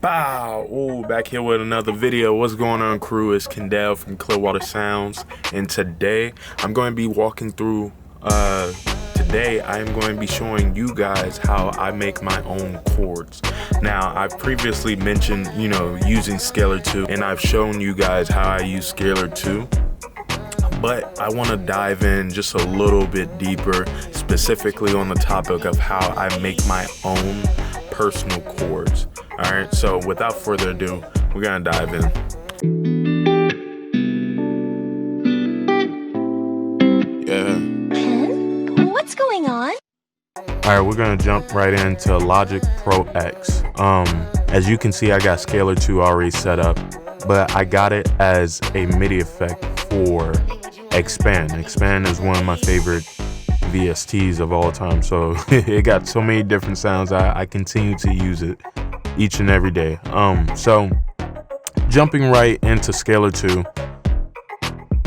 Bow! Ooh, back here with another video. What's going on, crew? It's Kendall from Clearwater Sounds, and today I'm going to be walking through. Today I am going to be showing you guys how I make my own chords. Now, I've previously mentioned, using Scalar 2, and I've shown you guys how I use Scalar 2. But I want to dive in just a little bit deeper, specifically on the topic of how I make my own personal chords. Alright, so without further ado, we're gonna dive in. Yeah. What's going on? Alright, we're gonna jump right into Logic Pro X. As you can see, I got Scalar 2 already set up, but I got it as a MIDI effect for Expand. Expand is one of my favorite VSTs of all time, so it got so many different sounds. I continue to use it each and every day. So jumping right into Scalar 2,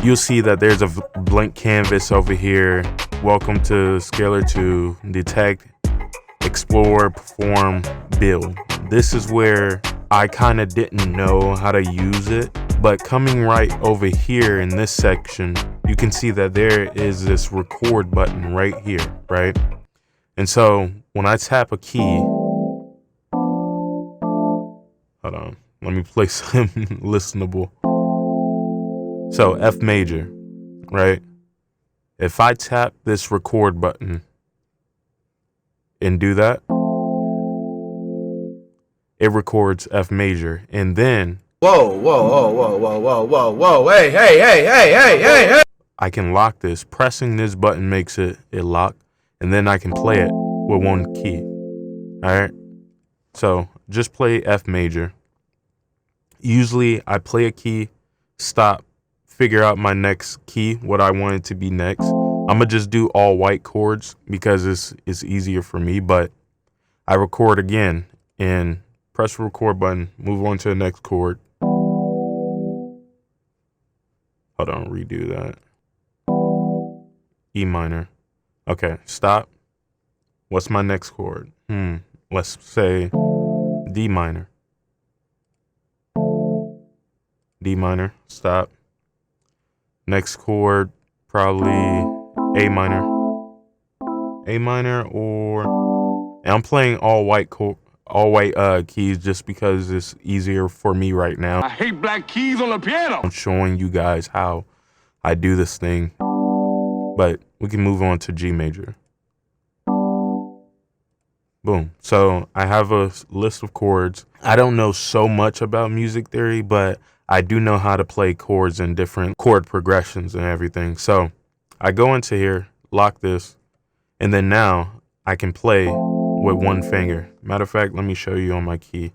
you'll see that there's a blank canvas over here. Welcome to Scalar 2. Detect, explore, perform, build. This is where I kind of didn't know how to use it, but coming right over here in this section, you can see that there is this record button right here, right? And so when I tap a key, hold on, let me play some listenable. So F major, right? If I tap this record button and do that, it records F major. And then whoa, hey. I can lock this. Pressing this button makes it lock, and then I can play it with one key. Alright? So just play F major. Usually I play a key, stop, figure out my next key, what I want it to be next. I'm gonna just do all white chords because it's easier for me, but I record again and press the record button, move on to the next chord. Hold on, redo that. E minor. Okay, stop. What's my next chord? Let's say D minor. D minor, stop. Next chord, probably A minor. A minor, and I'm playing all white keys just because it's easier for me right now. I hate black keys on the piano. I'm showing you guys how I do this thing, but we can move on to G major. Boom. So I have a list of chords. I don't know so much about music theory, but I do know how to play chords in different chord progressions and everything. So I go into here, lock this, and then now I can play with one finger. Matter of fact, let me show you on my key.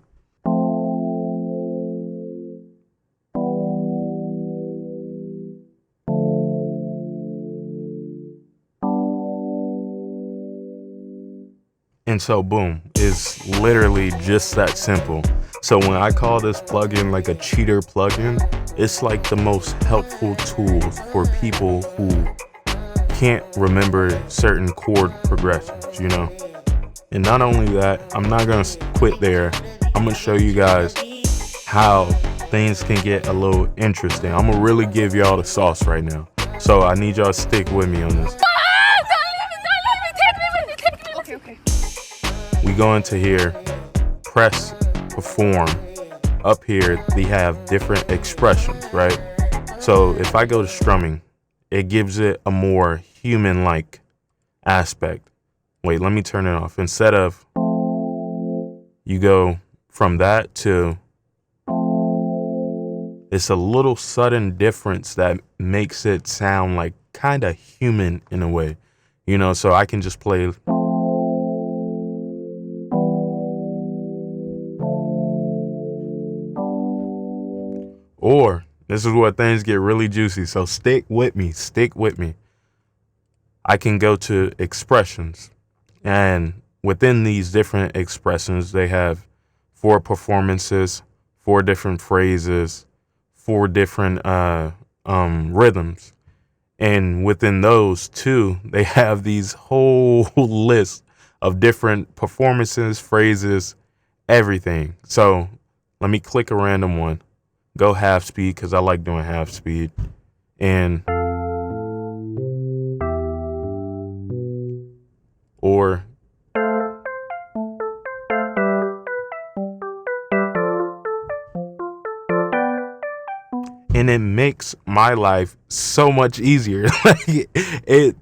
And so boom, it's literally just that simple. So when I call this plugin like a cheater plugin, it's like the most helpful tool for people who can't remember certain chord progressions, And not only that, I'm not gonna quit there. I'm gonna show you guys how things can get a little interesting. I'm gonna really give y'all the sauce right now. So I need y'all to stick with me on this. Okay. We go into here, press, perform. Up here, we have different expressions, right? So if I go to strumming, it gives it a more human-like aspect. Wait, let me turn it off. Instead of, you go from that to, it's a little sudden difference that makes it sound like kind of human in a way, so I can just play. Or this is where things get really juicy. So stick with me. I can go to expressions, and within these different expressions, they have 4 performances, 4 different phrases, 4 different rhythms. And within those too, they have these whole list of different performances, phrases, everything. So let me click a random one, go half speed because I like doing half speed, and or and it makes my life so much easier. Like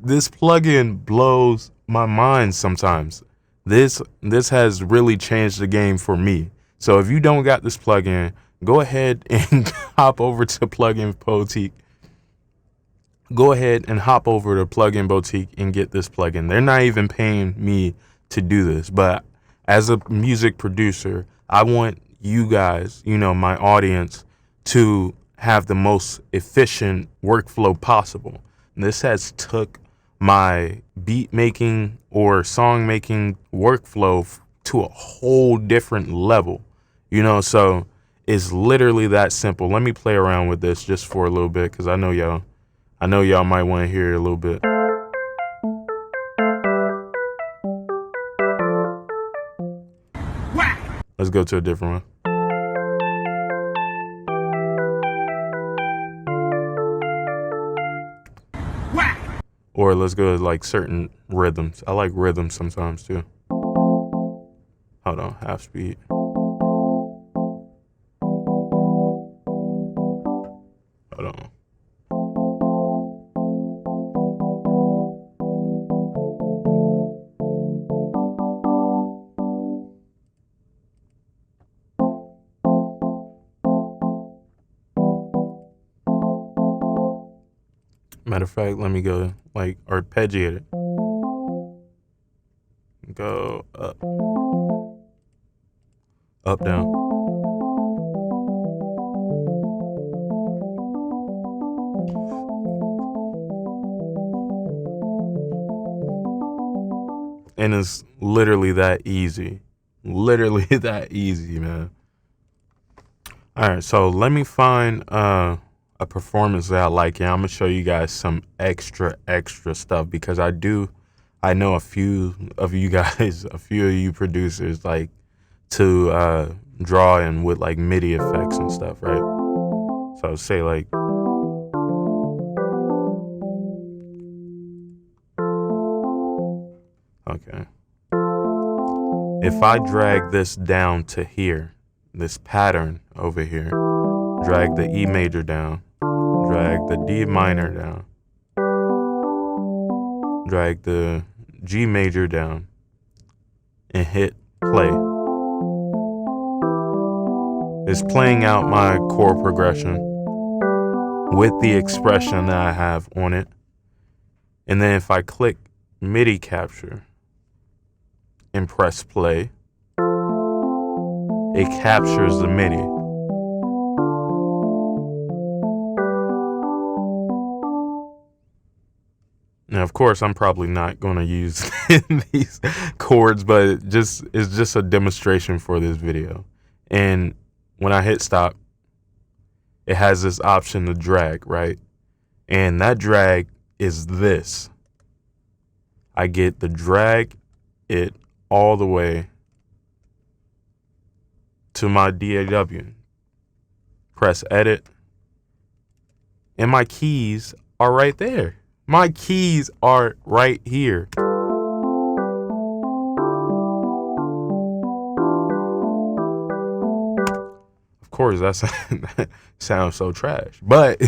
this plugin blows my mind sometimes. This has really changed the game for me. So if you don't got this plugin, go ahead and hop over to Plugin Boutique. Go ahead and hop over to Plugin Boutique and get this plugin. They're not even paying me to do this, but as a music producer, I want you guys, my audience, to have the most efficient workflow possible. And this has took my beat making or song making workflow to a whole different level, so it's literally that simple. Let me play around with this just for a little bit, because I know y'all might want to hear it a little bit. Let's go to a different one. Or let's go to like certain rhythms. I like rhythms sometimes too. Hold on, half speed. Hold on. Matter of fact, let me go like arpeggiate it. Go up. Up, down. And it's literally that easy. Literally that easy, man. All right, so let me find a performance that I like, and I'm gonna show you guys some extra stuff, because I know a few of you guys, a few of you producers like to draw in with like MIDI effects and stuff, right? So say like, okay, if I drag this down to here, this pattern over here, drag the E major down, drag the D minor down, drag the G major down, and hit play. It's playing out my chord progression with the expression that I have on it. And then if I click MIDI capture and press play, it captures the MIDI. Now, of course, I'm probably not going to use these chords, but it's just a demonstration for this video. And when I hit stop, it has this option to drag, right? And that drag is this. I get to drag it all the way to my DAW. Press edit. And my keys are right there. My keys are right here. Of course, that sounds so trash, but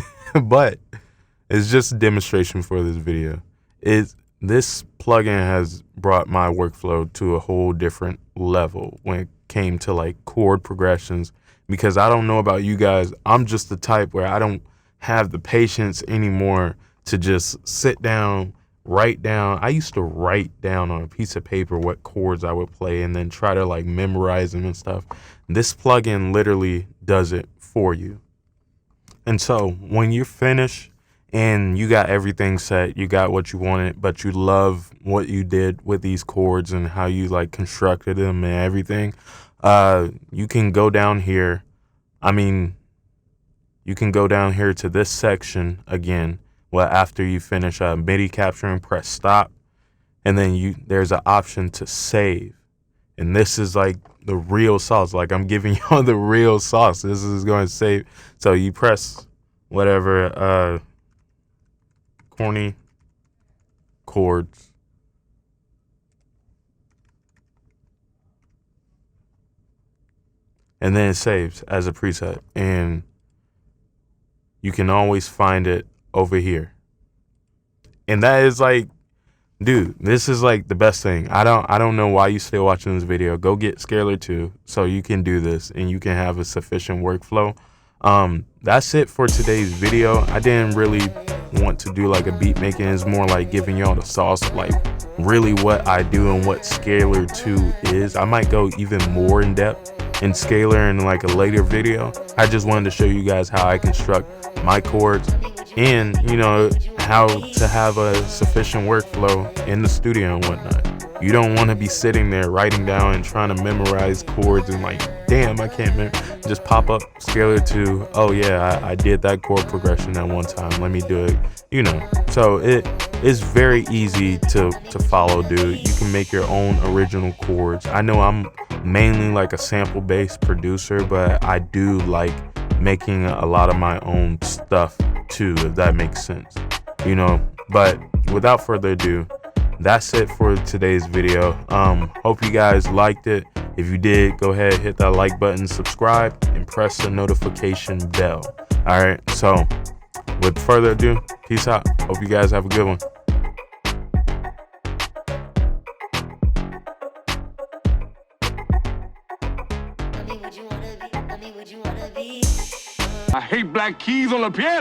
it's just a demonstration for this video. This plugin has brought my workflow to a whole different level when it came to like chord progressions, because I don't know about you guys, I'm just the type where I don't have the patience anymore to just sit down, write down. I used to write down on a piece of paper what chords I would play and then try to like memorize them and stuff. This plugin literally does it for you. And so when you're finished and you got everything set, you got what you wanted, but you love what you did with these chords and how you like constructed them and everything, you can go down here. You can go down here to this section again. Well, after you finish MIDI capturing, press stop, and then there's an option to save. And this is like the real sauce. Like I'm giving y'all the real sauce. This is going to save. So you press whatever corny chords. And then it saves as a preset. And you can always find it over here. And that is like, dude, this is like the best thing. I don't know why you still watching this video. Go get Scalar 2 so you can do this and you can have a sufficient workflow. That's it for today's video. I didn't really want to do like a beat making. It's more like giving y'all the sauce, like really what I do and what Scalar 2 is. I might go even more in depth in Scalar in like a later video. I just wanted to show you guys how I construct my chords and, you know, how to have a sufficient workflow in the studio and whatnot. You don't want to be sitting there writing down and trying to memorize chords and like, damn, I can't remember. Just pop up Scalar 2. Oh yeah, I did that chord progression at one time. Let me do it. You know, so it is very easy to follow, dude. You can make your own original chords. I know I'm mainly like a sample-based producer, but I do like making a lot of my own stuff too, if that makes sense. You know, but without further ado, that's it for today's video. Hope you guys liked it. If you did, go ahead, hit that like button, subscribe, and press the notification bell. All right, so with further ado, peace out. Hope you guys have a good one. I hate black keys on the piano.